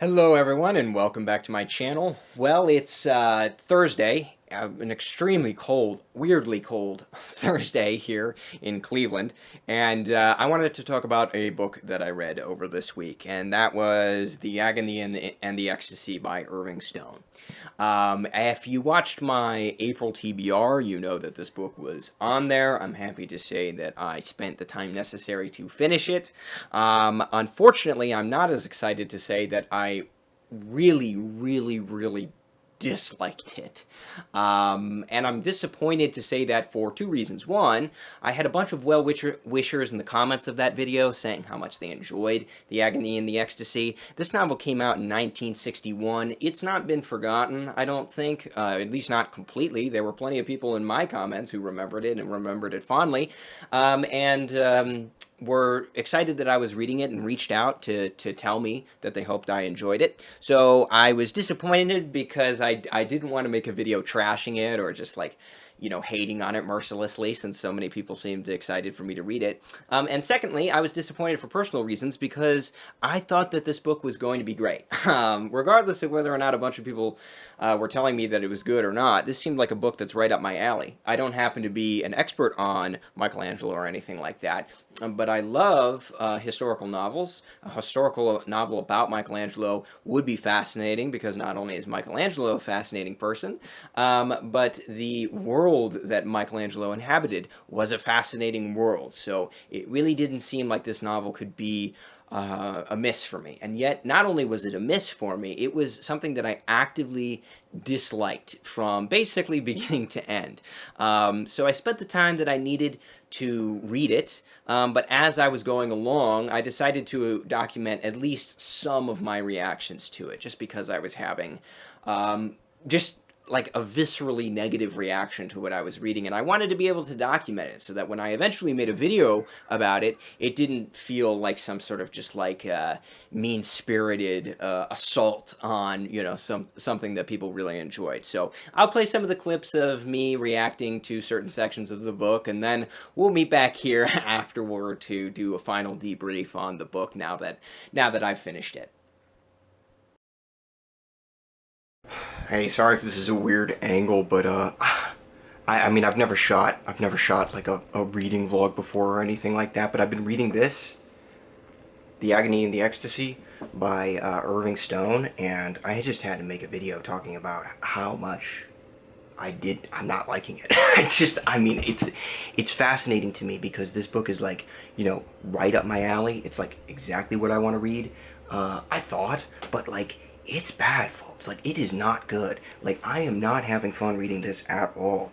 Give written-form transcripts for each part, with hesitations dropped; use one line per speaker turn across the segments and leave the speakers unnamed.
Hello everyone and welcome back to my channel. Well, it's Thursday, an extremely cold, weirdly cold Thursday here in Cleveland, and I wanted to talk about a book that I read over this week, and that was The Agony and the Ecstasy by Irving Stone. If you watched my April TBR, you know that this book was on there. I'm happy to say that I spent the time necessary to finish it. Unfortunately, I'm not as excited to say that I really disliked it. And I'm disappointed to say that for two reasons. One, I had a bunch of well-wishers in the comments of that video saying how much they enjoyed The Agony and the Ecstasy. This novel came out in 1961. It's not been forgotten, I don't think, at least not completely. There were plenty of people in my comments who remembered it and remembered it fondly. Were excited that I was reading it and reached out to tell me that they hoped I enjoyed it. So I was disappointed because I didn't want to make a video trashing it or just like, you know, hating on it mercilessly since so many people seemed excited for me to read it. And secondly, I was disappointed for personal reasons because I thought that this book was going to be great. Regardless of whether or not a bunch of people were telling me that it was good or not, this seemed like a book that's right up my alley. I don't happen to be an expert on Michelangelo or anything like that, but I love historical novels. A historical novel about Michelangelo would be fascinating because not only is Michelangelo a fascinating person, but the world that Michelangelo inhabited was a fascinating world. So it really didn't seem like this novel could be a miss for me. And yet, not only was it a miss for me, it was something that I actively disliked from basically beginning to end. So I spent the time that I needed to read it, but as I was going along, I decided to document at least some of my reactions to it, just because I was having just like a viscerally negative reaction to what I was reading, and I wanted to be able to document it so that when I eventually made a video about it, it didn't feel like some sort of just like mean-spirited assault on, you know, something that people really enjoyed. So I'll play some of the clips of me reacting to certain sections of the book, and then we'll meet back here afterward to do a final debrief on the book now that I've finished it. Hey, sorry if this is a weird angle, but I mean I've never shot like a reading vlog before or anything like that, but I've been reading this, The Agony and the Ecstasy by Irving Stone, and I just had to make a video talking about how much I'm not liking it. I mean, it's fascinating to me because this book is like, you know, right up my alley. It's like exactly what I want to read, I thought, but like, it's bad, folks. Like, it is not good. Like, I am not having fun reading this at all.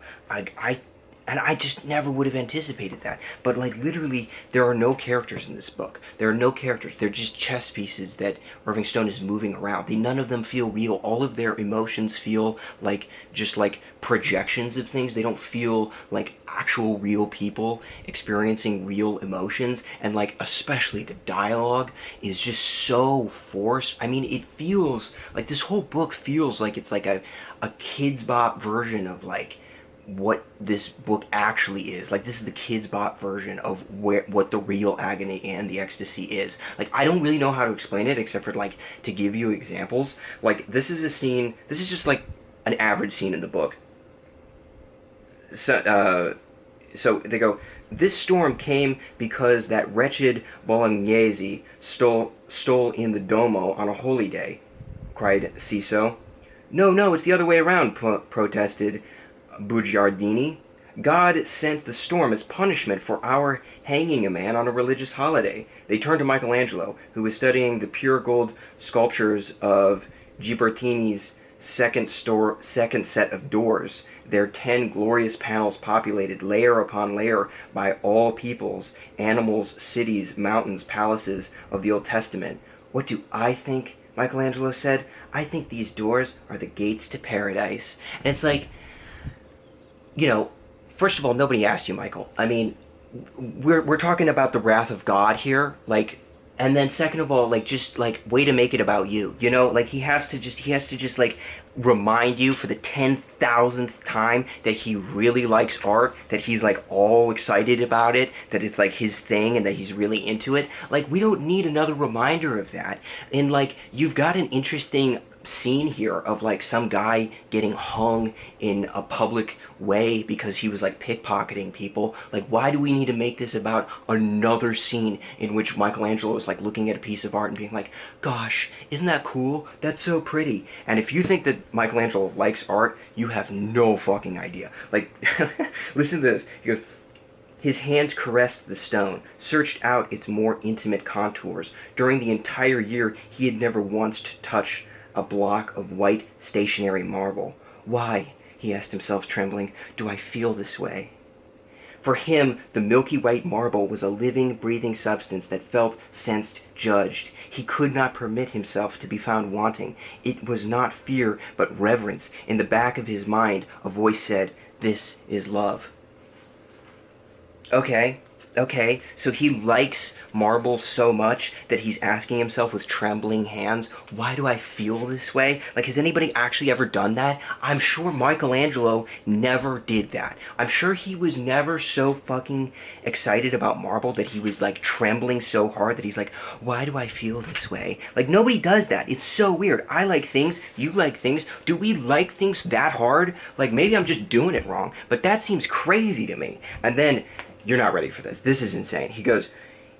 And I just never would have anticipated that. But, like, literally, there are no characters in this book. There are no characters. They're just chess pieces that Irving Stone is moving around. None of them feel real. All of their emotions feel like just, like, projections of things. They don't feel like actual real people experiencing real emotions. And, like, especially the dialogue is just so forced. I mean, it feels like this whole book feels like it's like a Kidz Bop version of, like, what this book actually is. Like, this is the Kidz Bop version of what the real Agony and the Ecstasy is. Like, I don't really know how to explain it except for, like, to give you examples. Like, this is a scene, this is just, like, an average scene in the book. So they go, "This storm came because that wretched Bolognese stole in the Duomo on a holy day," cried Ciso. No, it's the other way around," protested Bugiardini. "God sent the storm as punishment for our hanging a man on a religious holiday." They turned to Michelangelo, who was studying the pure gold sculptures of Ghibertini's second set of doors, their 10 glorious panels populated layer upon layer by all peoples, animals, cities, mountains, palaces of the Old Testament. "What do I think?" Michelangelo said. "I think these doors are the gates to paradise." And it's like, you know, first of all, nobody asked you, Michael. I mean, we're talking about the wrath of God here, like, And then second of all, like, just like, way to make it about you, you know, like he has to just like remind you for the 10,000th time that he really likes art, that he's like all excited about it, that it's like his thing and that he's really into it. Like, we don't need another reminder of that. And like, you've got an interesting scene here of like some guy getting hung in a public way because he was like pickpocketing people. Like, why do we need to make this about another scene in which Michelangelo is like looking at a piece of art and being like, gosh, isn't that cool? That's so pretty. And if you think that Michelangelo likes art, you have no fucking idea. Like, listen to this. He goes, his hands caressed the stone, searched out its more intimate contours. During the entire year, he had never once touched a block of white stationary marble. Why, he asked himself, trembling, do I feel this way? For him, the milky white marble was a living, breathing substance that felt, sensed, judged. He could not permit himself to be found wanting. It was not fear, but reverence. In the back of his mind, a voice said, "This is love." Okay, so he likes marble so much that he's asking himself with trembling hands, why do I feel this way? Like, has anybody actually ever done that? I'm sure Michelangelo never did that. I'm sure he was never so fucking excited about marble that he was like trembling so hard that he's like, why do I feel this way? Like, nobody does that. It's so weird. I like things, you like things. Do we like things that hard? Like, maybe I'm just doing it wrong, but that seems crazy to me. And then, you're not ready for this. This is insane. He goes,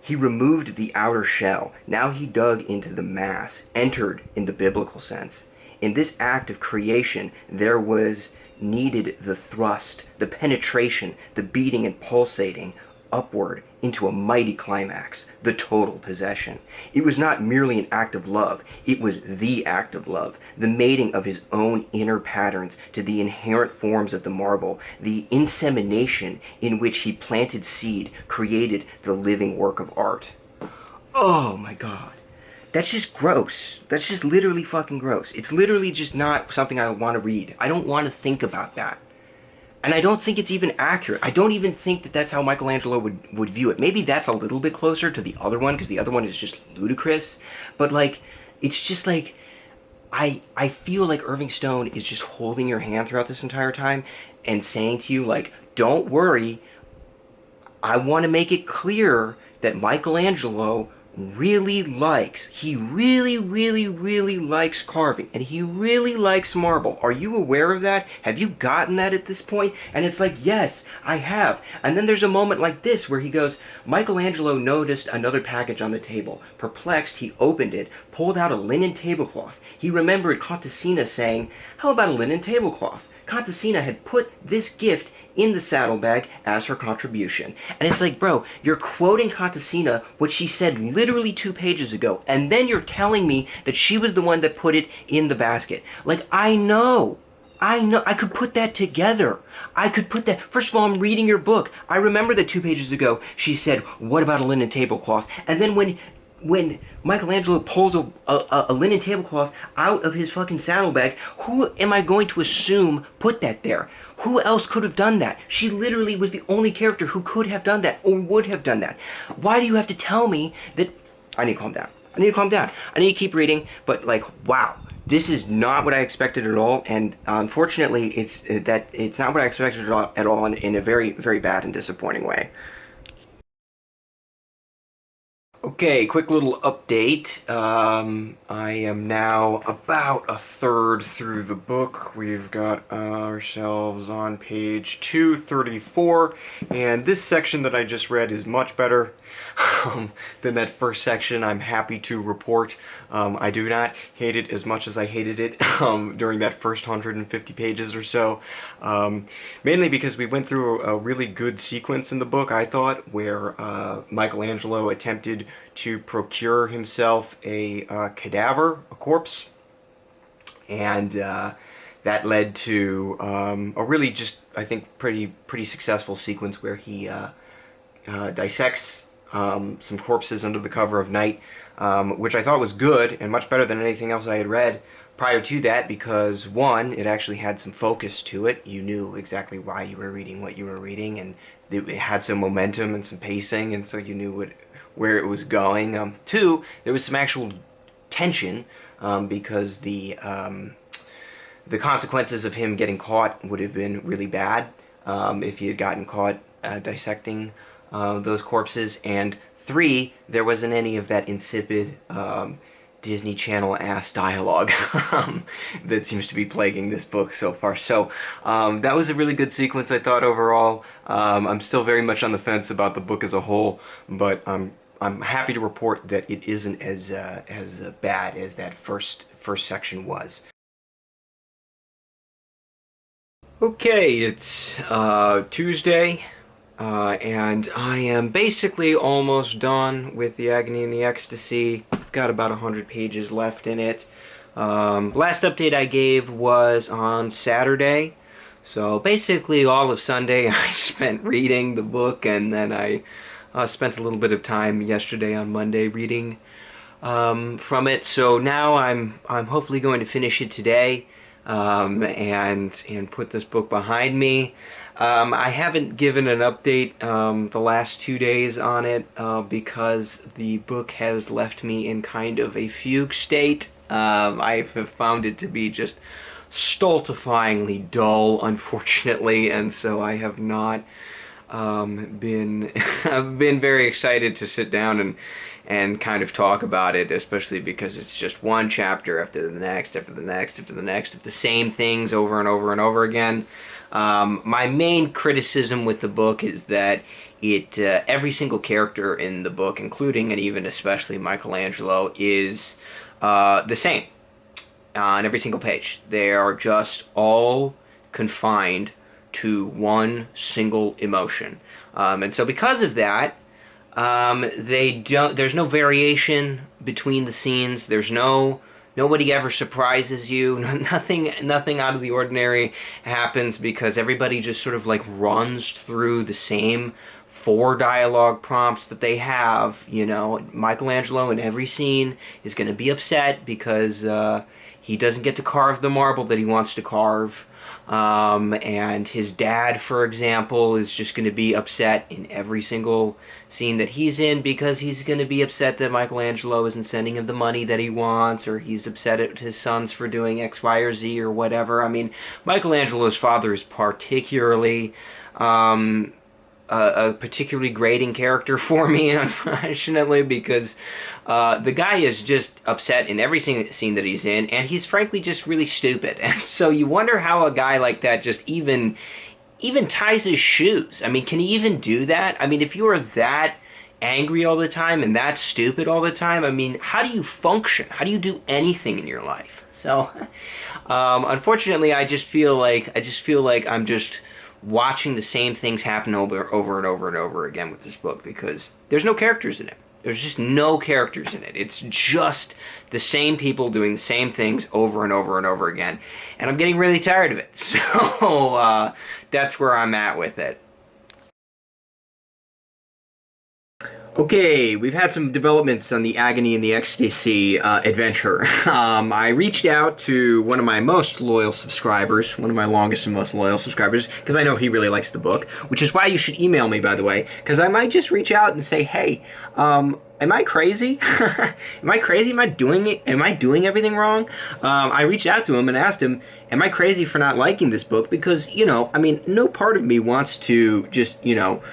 he removed the outer shell. Now he dug into the mass, entered in the biblical sense. In this act of creation, there was needed the thrust, the penetration, the beating and pulsating upward into a mighty climax, the total possession. It was not merely an act of love, it was the act of love, the mating of his own inner patterns to the inherent forms of the marble, the insemination in which he planted seed, created the living work of art. Oh my god. That's just gross. That's just literally fucking gross. It's literally just not something I want to read. I don't want to think about that. And I don't think it's even accurate. I don't even think that that's how Michelangelo would view it. Maybe that's a little bit closer to the other one, because the other one is just ludicrous. But, like, it's just like, I feel like Irving Stone is just holding your hand throughout this entire time and saying to you, like, don't worry. I want to make it clear that Michelangelo he really likes carving, and he really likes marble. Are you aware of that? Have you gotten that at this point? And it's like, yes, I have. And then there's a moment like this where he goes, Michelangelo noticed another package on the table. Perplexed, he opened it, pulled out a linen tablecloth. He remembered Contessina saying, how about a linen tablecloth? Contessina had put this gift in the saddlebag as her contribution. And it's like, bro, you're quoting Contessina, what she said literally 2 pages ago, and then you're telling me that she was the one that put it in the basket. Like, I know, I could put that together. I could put that, first of all, I'm reading your book. I remember that 2 pages ago, she said, what about a linen tablecloth? And then when Michelangelo pulls a linen tablecloth out of his fucking saddlebag, who am I going to assume put that there? Who else could have done that? She literally was the only character who could have done that or would have done that. Why do you have to tell me that? I need to calm down. I need to keep reading, but like, wow. This is not what I expected at all, and unfortunately, it's not what I expected at all in a very, very bad and disappointing way. Okay, quick little update. I am now about a third through the book. We've got ourselves on page 234, and this section that I just read is much better than that first section. I'm happy to report. I do not hate it as much as I hated it during that first 150 pages or so. Mainly because we went through a really good sequence in the book, I thought, where Michelangelo attempted to procure himself a cadaver, a corpse, and that led to a really just, I think, pretty successful sequence where he dissects some corpses under the cover of night, which I thought was good and much better than anything else I had read prior to that, because one, it actually had some focus to it. You knew exactly why you were reading what you were reading, and it had some momentum and some pacing, and so you knew where it was going. Two, there was some actual tension because the consequences of him getting caught would have been really bad if he had gotten caught dissecting those corpses. And three, there wasn't any of that insipid Disney Channel ass dialogue that seems to be plaguing this book so far. So that was a really good sequence, I thought, overall. I'm still very much on the fence about the book as a whole, but I'm happy to report that it isn't as bad as that first section was. Okay, it's Tuesday, and I am basically almost done with The Agony and the Ecstasy. I've got about 100 pages left in it. Last update I gave was on Saturday, so basically all of Sunday I spent reading the book, and then I spent a little bit of time yesterday on Monday reading from it. So now I'm hopefully going to finish it today. And put this book behind me. I haven't given an update the last 2 days on it because the book has left me in kind of a fugue state. I have found it to be just stultifyingly dull, unfortunately, and so I have not been I've been very excited to sit down and kind of talk about it, especially because it's just one chapter after the next, after the next, after the next, of the same things over and over and over again. My main criticism with the book is that every single character in the book, including and even especially Michelangelo, is the same on every single page. They are just all confined to one single emotion. And so because of that, there's no variation between the scenes. Nobody ever surprises you. Nothing out of the ordinary happens because everybody just sort of like runs through the same 4 dialogue prompts that they have. You know, Michelangelo in every scene is going to be upset because he doesn't get to carve the marble that he wants to carve. And his dad, for example, is just going to be upset in every single scene that he's in because he's going to be upset that Michelangelo isn't sending him the money that he wants, or he's upset at his sons for doing X, Y, or Z, or whatever. I mean, Michelangelo's father is particularly a particularly grating character for me, unfortunately, because the guy is just upset in every scene that he's in, and he's frankly just really stupid. And so you wonder how a guy like that just even ties his shoes. I mean, can he even do that? I mean, if you are that angry all the time and that stupid all the time, I mean, how do you function? How do you do anything in your life? So, unfortunately, I just feel like I'm just watching the same things happen over and over and over again with this book because there's no characters in it. There's just no characters in it. It's just the same people doing the same things over and over and over again. And I'm getting really tired of it. So that's where I'm at with it. Okay, we've had some developments on the Agony and the Ecstasy adventure. I reached out to one of my most loyal subscribers, one of my longest and most loyal subscribers, because I know he really likes the book, which is why you should email me, by the way, because I might just reach out and say, hey, am I crazy? Am I crazy? Am I doing everything wrong? I reached out to him and asked him, am I crazy for not liking this book? Because, you know, I mean, no part of me wants to just, you know,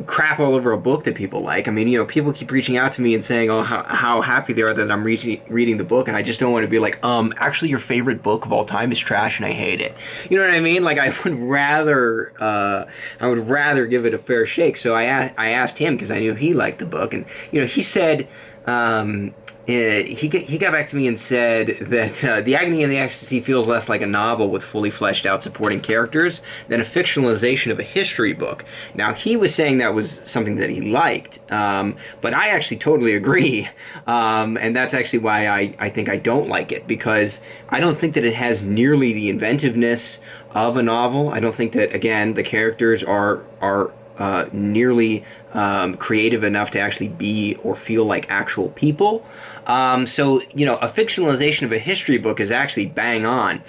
crap all over a book that people like. I mean, you know, people keep reaching out to me and saying, oh, how happy they are that I'm reading the book, and I just don't want to be like, actually your favorite book of all time is trash and I hate it. You know what I mean? Like, I would rather give it a fair shake. So I asked him because I knew he liked the book, and, you know, he said, he got back to me and said that The Agony and the Ecstasy feels less like a novel with fully fleshed out supporting characters than a fictionalization of a history book. Now, he was saying that was something that he liked, but I actually totally agree, and that's actually why I think I don't like it, because I don't think that it has nearly the inventiveness of a novel. I don't think that, again, the characters are nearly creative enough to actually be or feel like actual people. So, you know, a fictionalization of a history book is actually bang on.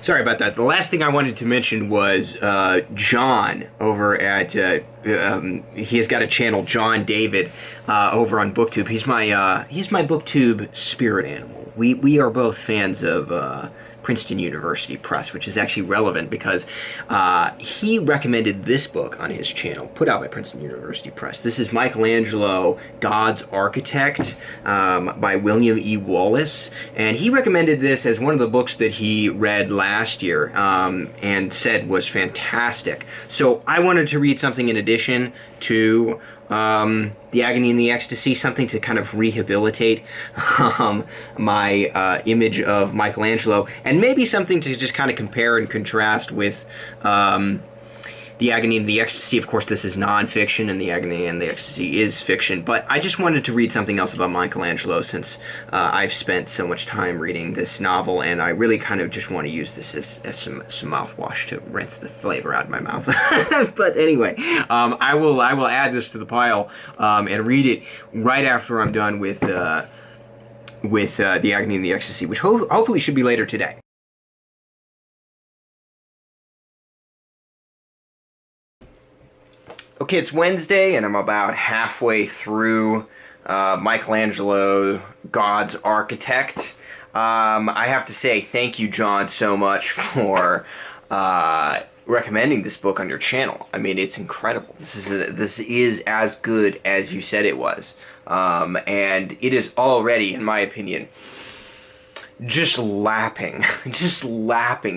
Sorry about that. The last thing I wanted to mention was John over at he has got a channel, John David, over on BookTube. He's my BookTube spirit animal. We are both fans of Princeton University Press, which is actually relevant because he recommended this book on his channel, put out by Princeton University Press. This is Michelangelo, God's Architect, by William E. Wallace, and he recommended this as one of the books that he read last year and said was fantastic. So I wanted to read something in addition to The Agony and the Ecstasy, something to kind of rehabilitate my image of Michelangelo, and maybe something to just kind of compare and contrast with The Agony and the Ecstasy. Of course, this is nonfiction, and The Agony and the Ecstasy is fiction, but I just wanted to read something else about Michelangelo since I've spent so much time reading this novel, and I really kind of just want to use this as some mouthwash to rinse the flavor out of my mouth. But anyway, I will add this to the pile and read it right after I'm done with The Agony and the Ecstasy, which hopefully should be later today. Okay, it's Wednesday, and I'm about halfway through Michelangelo, God's Architect. I have to say thank you, John, so much for recommending this book on your channel. I mean, it's incredible. This is as good as you said it was, and it is already, in my opinion, just lapping,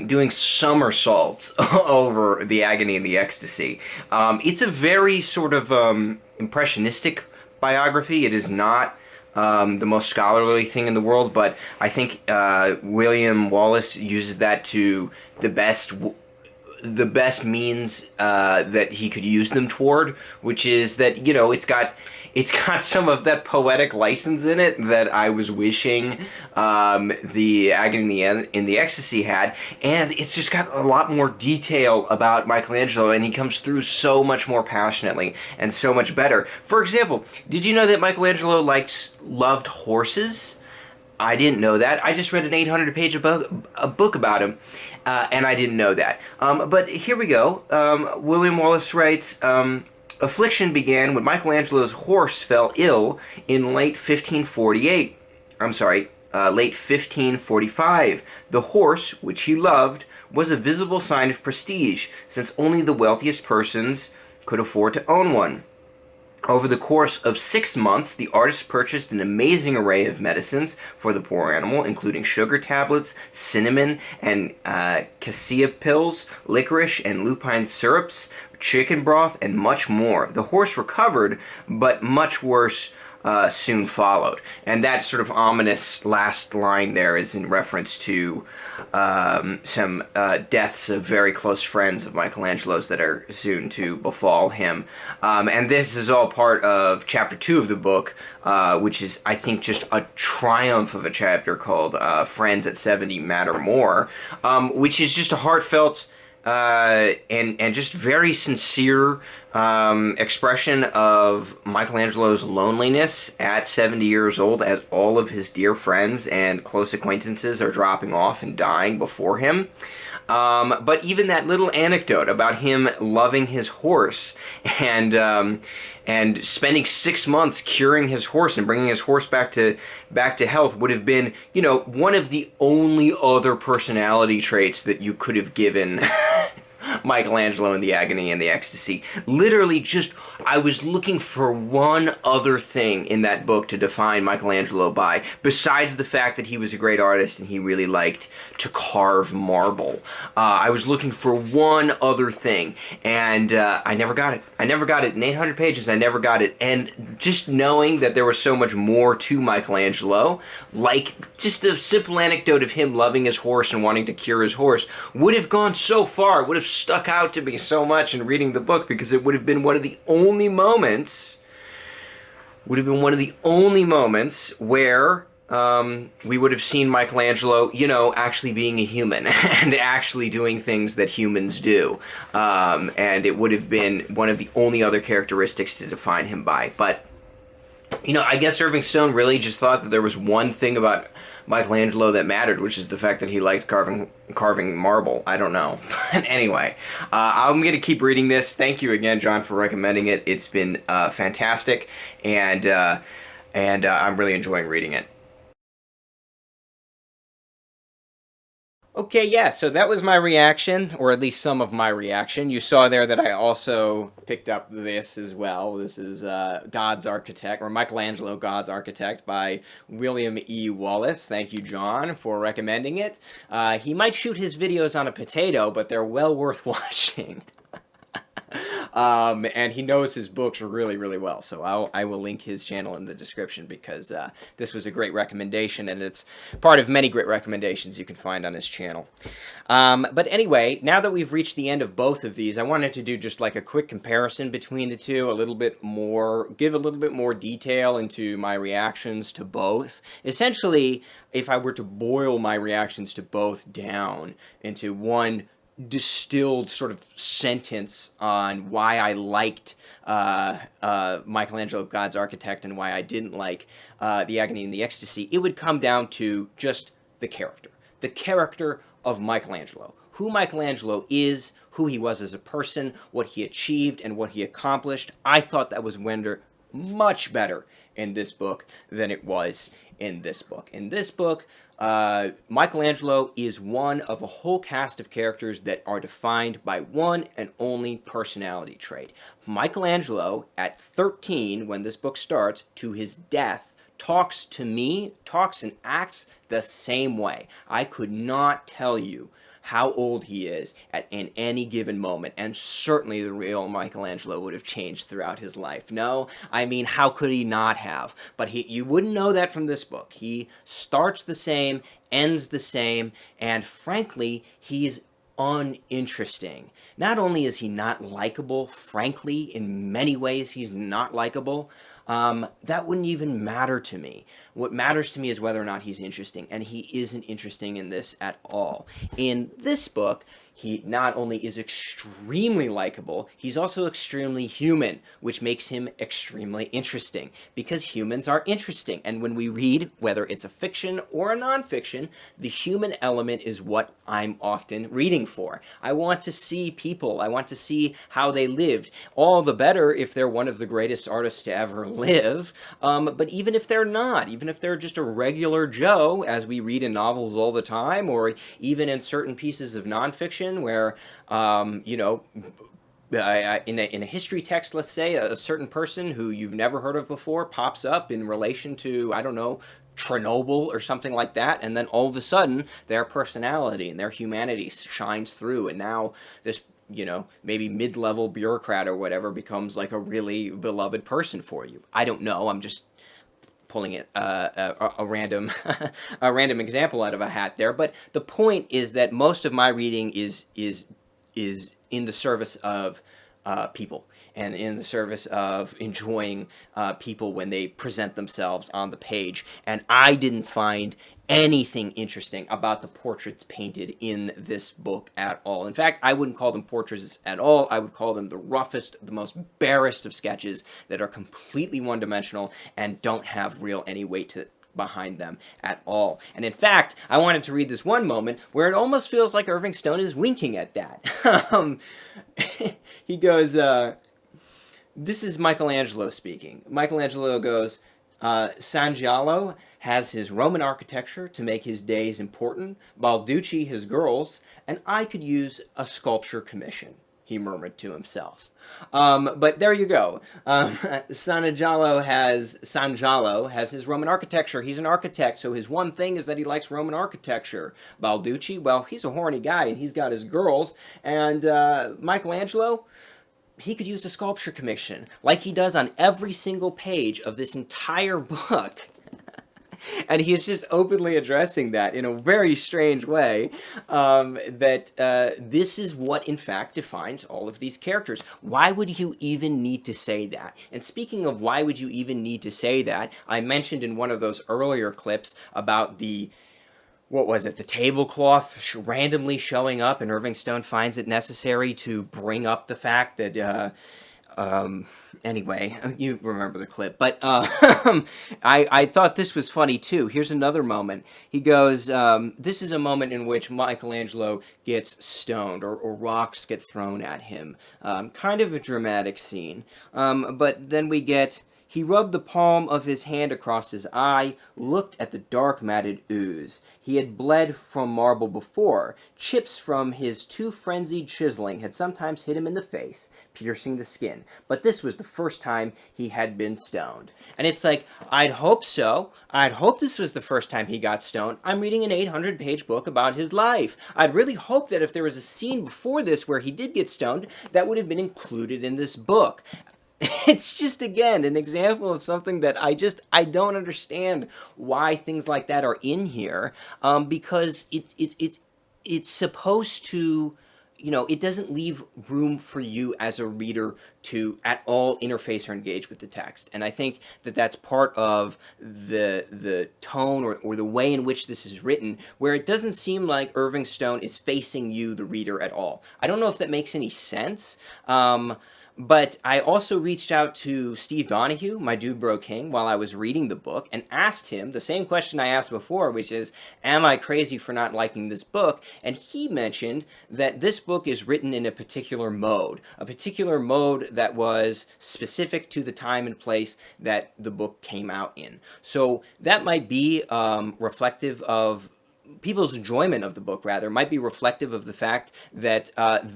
doing somersaults over The Agony and the Ecstasy. It's a very sort of impressionistic biography. It is not the most scholarly thing in the world, but I think William Wallace uses that to the best means that he could use them toward, which is that, you know, it's got some of that poetic license in it that I was wishing The Agony and the Ecstasy had, and it's just got a lot more detail about Michelangelo, and he comes through so much more passionately and so much better. For example, did you know that Michelangelo loved horses? I didn't know that. I just read an 800-page book about him, and I didn't know that. But here we go. William Wallace writes, affliction began when Michelangelo's horse fell ill in late 1545. The horse, which he loved, was a visible sign of prestige, since only the wealthiest persons could afford to own one. Over the course of 6 months, the artist purchased an amazing array of medicines for the poor animal, including sugar tablets, cinnamon and cassia pills, licorice and lupine syrups, chicken broth, and much more. The horse recovered, but much worse soon followed. And that sort of ominous last line there is in reference to some deaths of very close friends of Michelangelo's that are soon to befall him. And this is all part of Chapter 2 of the book, which is, I think, just a triumph of a chapter called Friends at 70 Matter More, which is just a heartfelt and just very sincere expression of Michelangelo's loneliness at 70 years old, as all of his dear friends and close acquaintances are dropping off and dying before him. But even that little anecdote about him loving his horse and spending 6 months curing his horse and bringing his horse back to health would have been, you know, one of the only other personality traits that you could have given Michelangelo in The Agony and the Ecstasy. Literally just, I was looking for one other thing in that book to define Michelangelo by, besides the fact that he was a great artist and he really liked to carve marble. I was looking for one other thing, and I never got it. I never got it. In 800 pages, I never got it. And just knowing that there was so much more to Michelangelo, like just a simple anecdote of him loving his horse and wanting to cure his horse, would have gone so far, would have stuck out to me so much in reading the book, because it would have been one of the only moments where we would have seen Michelangelo, you know, actually being a human and actually doing things that humans do. And it would have been one of the only other characteristics to define him by. But, you know, I guess Irving Stone really just thought that there was one thing about Michelangelo that mattered, which is the fact that he liked carving marble. I don't know. But anyway, I'm going to keep reading this. Thank you again, John, for recommending it. It's been fantastic, and I'm really enjoying reading it. Okay, yeah, so that was my reaction, or at least some of my reaction. You saw there that I also picked up this as well. This is God's Architect, or Michelangelo, God's Architect, by William E. Wallace. Thank you, John, for recommending it. He might shoot his videos on a potato, but they're well worth watching. And he knows his books really, really well. So I will link his channel in the description, because this was a great recommendation, and it's part of many great recommendations you can find on his channel. But anyway, now that we've reached the end of both of these, I wanted to do just like a quick comparison between the two, a little bit more, give a little bit more detail into my reactions to both. Essentially, if I were to boil my reactions to both down into one distilled sort of sentence on why I liked Michelangelo, God's Architect, and why I didn't like The Agony and the Ecstasy, it would come down to just the character. The character of Michelangelo. Who Michelangelo is, who he was as a person, what he achieved, and what he accomplished. I thought that was rendered much better in this book than it was in this book. In this book, Michelangelo is one of a whole cast of characters that are defined by one and only personality trait. Michelangelo, at 13, when this book starts, to his death, talks to me, talks and acts the same way. I could not tell you how old he is in any given moment, and certainly the real Michelangelo would have changed throughout his life. No, I mean, how could he not have? But you wouldn't know that from this book. He starts the same, ends the same, and frankly, he's uninteresting. Not only is he not likable, frankly, in many ways he's not likable, that wouldn't even matter to me. What matters to me is whether or not he's interesting, and he isn't interesting in this at all. In this book, he not only is extremely likable, he's also extremely human, which makes him extremely interesting, because humans are interesting. And when we read, whether it's a fiction or a nonfiction, the human element is what I'm often reading for. I want to see people. I want to see how they lived. All the better if they're one of the greatest artists to ever live. But even if they're not, even if they're just a regular Joe, as we read in novels all the time, or even in certain pieces of nonfiction, where, you know, in a history text, let's say, a certain person who you've never heard of before pops up in relation to, I don't know, Chernobyl or something like that, and then all of a sudden their personality and their humanity shines through, and now this, you know, maybe mid-level bureaucrat or whatever becomes like a really beloved person for you. I don't know, I'm just pulling it a random a random example out of a hat there, but the point is that most of my reading is in the service of people, and in the service of enjoying people when they present themselves on the page. And I didn't find anything interesting about the portraits painted in this book at all. In fact, I wouldn't call them portraits at all. I would call them the roughest, the most barest of sketches that are completely one-dimensional and don't have real any weight behind them at all. And in fact, I wanted to read this one moment where it almost feels like Irving Stone is winking at that. He goes, this is Michelangelo speaking. Michelangelo goes, San Giallo has his Roman architecture to make his days important, Balducci his girls, and I could use a sculpture commission, he murmured to himself. But there you go. San Giallo has his Roman architecture. He's an architect, so his one thing is that he likes Roman architecture. Balducci, well, he's a horny guy, and he's got his girls. And Michelangelo, he could use a sculpture commission, like he does on every single page of this entire book. And he's just openly addressing that in a very strange way, that this is what, in fact, defines all of these characters. Why would you even need to say that? And speaking of why would you even need to say that, I mentioned in one of those earlier clips about the, what was it, the tablecloth randomly showing up, and Irving Stone finds it necessary to bring up the fact that Anyway, you remember the clip, but I thought this was funny too. Here's another moment. He goes, this is a moment in which Michelangelo gets stoned, or rocks get thrown at him. Kind of a dramatic scene. But then we get, he rubbed the palm of his hand across his eye, looked at the dark matted ooze. He had bled from marble before. Chips from his too frenzied chiseling had sometimes hit him in the face, piercing the skin. But this was the first time he had been stoned. And it's like, I'd hope so. I'd hope this was the first time he got stoned. I'm reading an 800-page book about his life. I'd really hope that if there was a scene before this where he did get stoned, that would have been included in this book. It's just, again, an example of something that I don't understand why things like that are in here, because it's supposed to, it doesn't leave room for you as a reader to at all interface or engage with the text. And I think that that's part of the tone or the way in which this is written, where it doesn't seem like Irving Stone is facing you, the reader, at all. I don't know if that makes any sense. But I also reached out to Steve Donahue, my dude bro king, while I was reading the book, and asked him the same question I asked before, which is, am I crazy for not liking this book? And he mentioned that this book is written in a particular mode that was specific to the time and place that the book came out in. So that might be reflective of people's enjoyment of the book, rather, might be reflective of the fact that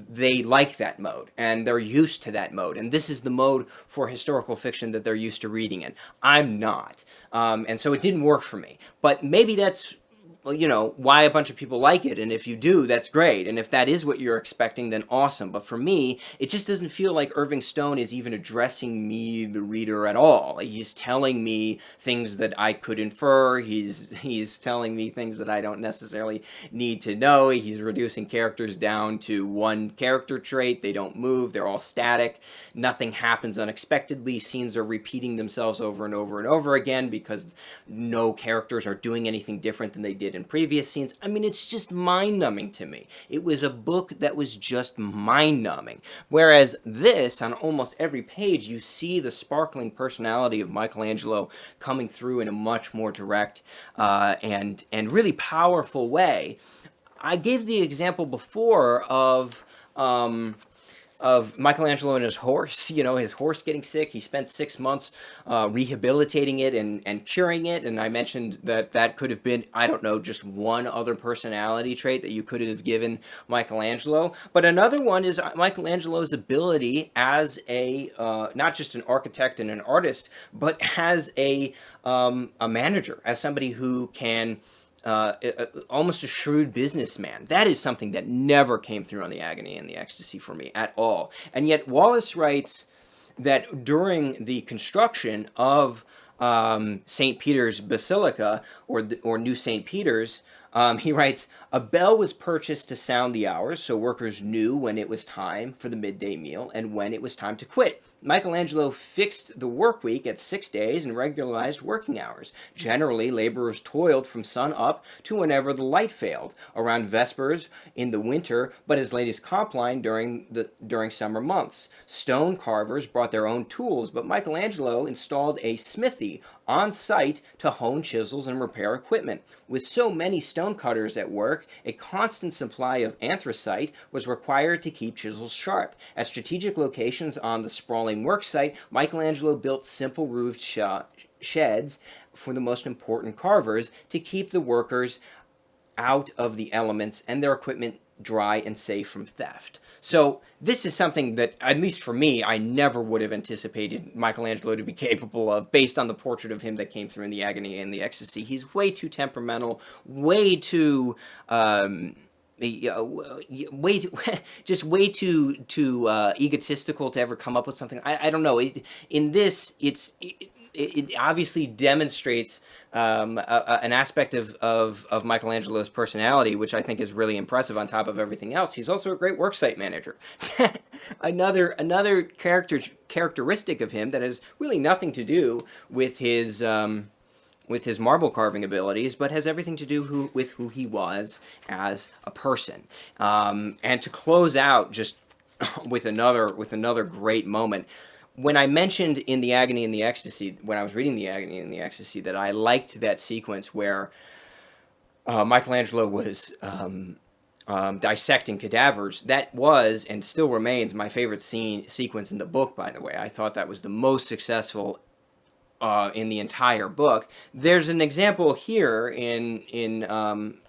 they like that mode and they're used to that mode. And this is the mode for historical fiction that they're used to reading in. I'm not. And so it didn't work for me. But maybe that's, why a bunch of people like it. And if you do, that's great. And if that is what you're expecting, then awesome. But for me, it just doesn't feel like Irving Stone is even addressing me, the reader, at all. Like, he's telling me things that I could infer. He's telling me things that I don't necessarily need to know. He's reducing characters down to one character trait. They don't move. They're all static. Nothing happens unexpectedly. Scenes are repeating themselves over and over and over again because no characters are doing anything different than they did in previous scenes. I mean, it's just mind-numbing to me. It was a book that was just mind-numbing. Whereas this, on almost every page, you see the sparkling personality of Michelangelo coming through in a much more direct and really powerful way. I gave the example before of Michelangelo and his horse, his horse getting sick. He spent 6 months rehabilitating it and curing it. And I mentioned that could have been, I don't know, just one other personality trait that you could have given Michelangelo. But another one is Michelangelo's ability as a, not just an architect and an artist, but as a manager, as somebody who can almost a shrewd businessman. That is something that never came through on The Agony and the Ecstasy for me at all. And yet Wallace writes that during the construction of St. Peter's Basilica, or New St. Peter's, he writes, a bell was purchased to sound the hours so workers knew when it was time for the midday meal and when it was time to quit. Michelangelo fixed the work week at 6 days and regularized working hours. Generally, laborers toiled from sun up to whenever the light failed, around vespers in the winter, but as late as Compline during summer months. Stone carvers brought their own tools, but Michelangelo installed a smithy on site to hone chisels and repair equipment. With so many stonecutters at work, a constant supply of anthracite was required to keep chisels sharp. At strategic locations on the sprawling worksite, Michelangelo built simple roofed sheds for the most important carvers to keep the workers out of the elements and their equipment dry and safe from theft. So this is something that, at least for me, I never would have anticipated Michelangelo to be capable of, based on the portrait of him that came through in The Agony and the Ecstasy. He's way too temperamental, way too way too egotistical to ever come up with something. I don't know. In this, it obviously demonstrates an aspect of Michelangelo's personality, which I think is really impressive on top of everything else. He's also a great worksite manager. Another characteristic of him that has really nothing to do with his marble carving abilities, but has everything to do with who he was as a person. And to close out just with another great moment. When I mentioned in The Agony and the Ecstasy, when I was reading The Agony and the Ecstasy, that I liked that sequence where Michelangelo was dissecting cadavers. That was and still remains my favorite sequence in the book. By the way, I thought that was the most successful in the entire book. There's an example here in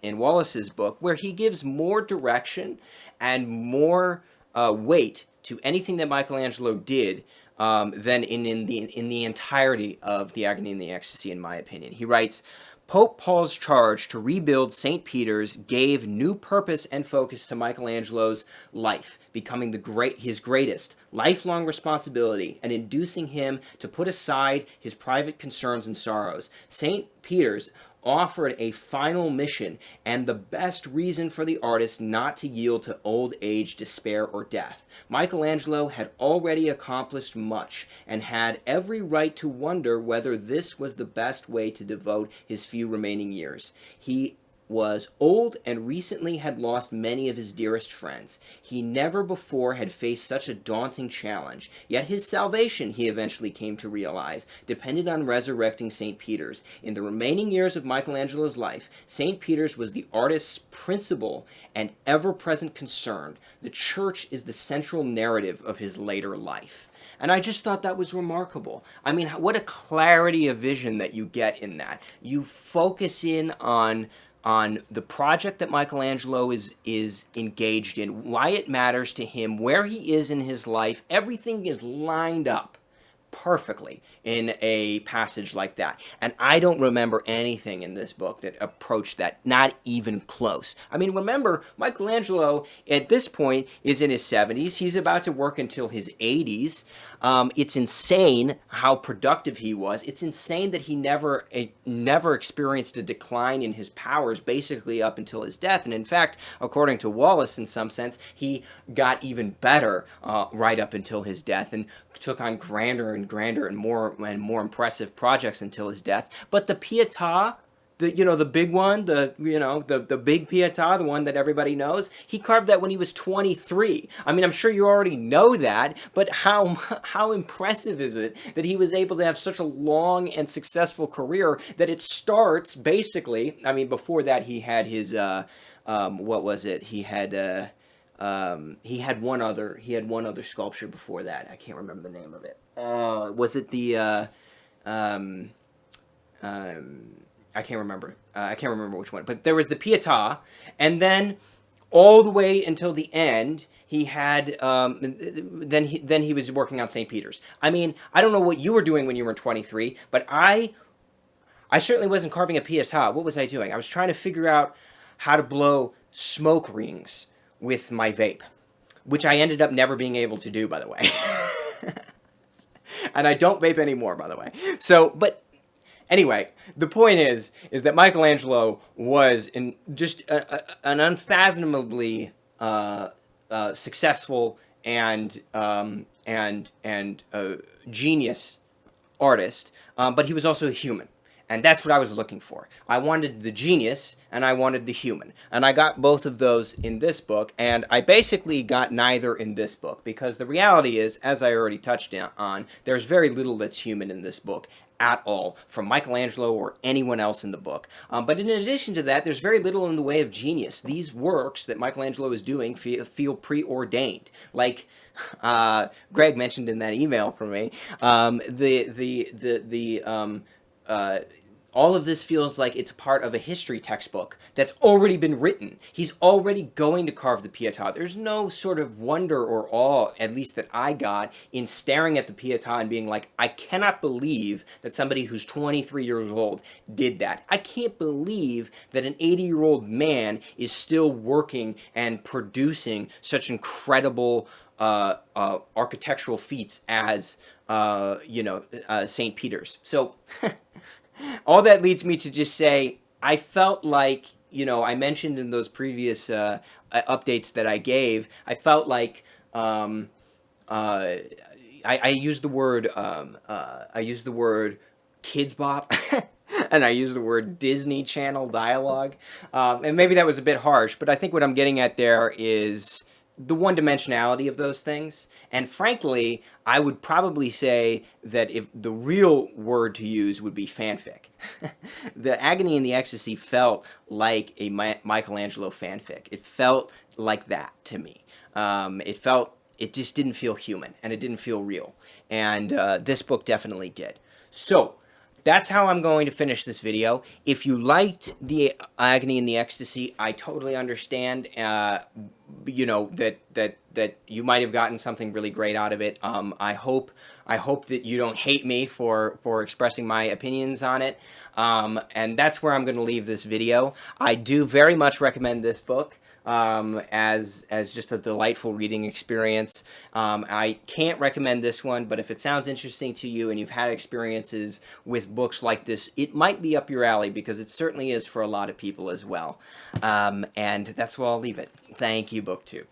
Wallace's book where he gives more direction and more weight to anything that Michelangelo did than in the entirety of The Agony and the Ecstasy, in my opinion. He writes, Pope Paul's charge to rebuild St. Peter's gave new purpose and focus to Michelangelo's life, becoming his greatest lifelong responsibility and inducing him to put aside his private concerns and sorrows. St. Peter's offered a final mission and the best reason for the artist not to yield to old age, despair, or death. Michelangelo had already accomplished much and had every right to wonder whether this was the best way to devote his few remaining years. He was old and recently had lost many of his dearest friends. He never before had faced such a daunting challenge, yet his salvation, he eventually came to realize, depended on resurrecting St. Peter's. In the remaining years of Michelangelo's life, St. Peter's was the artist's principal and ever-present concern. The church is the central narrative of his later life. And I just thought that was remarkable. I mean, what a clarity of vision that you get in that. You focus in on the project that Michelangelo is engaged in, why it matters to him, where he is in his life. Everything is lined up perfectly in a passage like that. And I don't remember anything in this book that approached that, not even close. I mean, remember, Michelangelo at this point is in his 70s. He's about to work until his 80s. It's insane how productive he was. It's insane that he never experienced a decline in his powers basically up until his death. And in fact, according to Wallace, in some sense, he got even better right up until his death and took on grander and grander and more impressive projects until his death. But the Pietà, the big one, the big Pietà, the one that everybody knows, he carved that when he was 23. I mean, I'm sure you already know that, but how impressive is it that he was able to have such a long and successful career that it starts basically, I mean, before that he had his, what was it? He had one other sculpture before that. I can't remember the name of it. Was it the, I can't remember. I can't remember which one. But there was the Pietà, and then all the way until the end, he had. Then he was working on St. Peter's. I mean, I don't know what you were doing when you were 23, but I certainly wasn't carving a Pietà. What was I doing? I was trying to figure out how to blow smoke rings with my vape, which I ended up never being able to do, by the way. And I don't vape anymore, by the way. So, but anyway, the point is that Michelangelo was just an unfathomably successful and genius artist, but he was also a human. And that's what I was looking for. I wanted the genius, and I wanted the human. And I got both of those in this book, and I basically got neither in this book, because the reality is, as I already touched on, there's very little that's human in this book at all, from Michelangelo or anyone else in the book. But in addition to that, there's very little in the way of genius. These works that Michelangelo is doing feel preordained. Like Greg mentioned in that email from me, all of this feels like it's part of a history textbook that's already been written. He's already going to carve the Pietà. There's no sort of wonder or awe, at least that I got, in staring at the Pietà and being like, I cannot believe that somebody who's 23 years old did that. I can't believe that an 80-year-old man is still working and producing such incredible architectural feats as, St. Peter's. So all that leads me to just say, I felt like, I mentioned in those previous updates that I gave, I felt like I used the word kids bop, and I used the word Disney Channel dialogue, and maybe that was a bit harsh, but I think what I'm getting at there is the one-dimensionality of those things. And frankly, I would probably say that if the real word to use would be fanfic. The Agony and the Ecstasy felt like a Michelangelo fanfic. It felt like that to me. It just didn't feel human, and it didn't feel real. And this book definitely did. So that's how I'm going to finish this video. If you liked the Agony and the Ecstasy, I totally understand. You know that you might have gotten something really great out of it. I hope that you don't hate me for expressing my opinions on it. And that's where I'm going to leave this video. I do very much recommend this book. As just a delightful reading experience. I can't recommend this one, but if it sounds interesting to you and you've had experiences with books like this, it might be up your alley, because it certainly is for a lot of people as well. And that's where I'll leave it. Thank you, BookTube.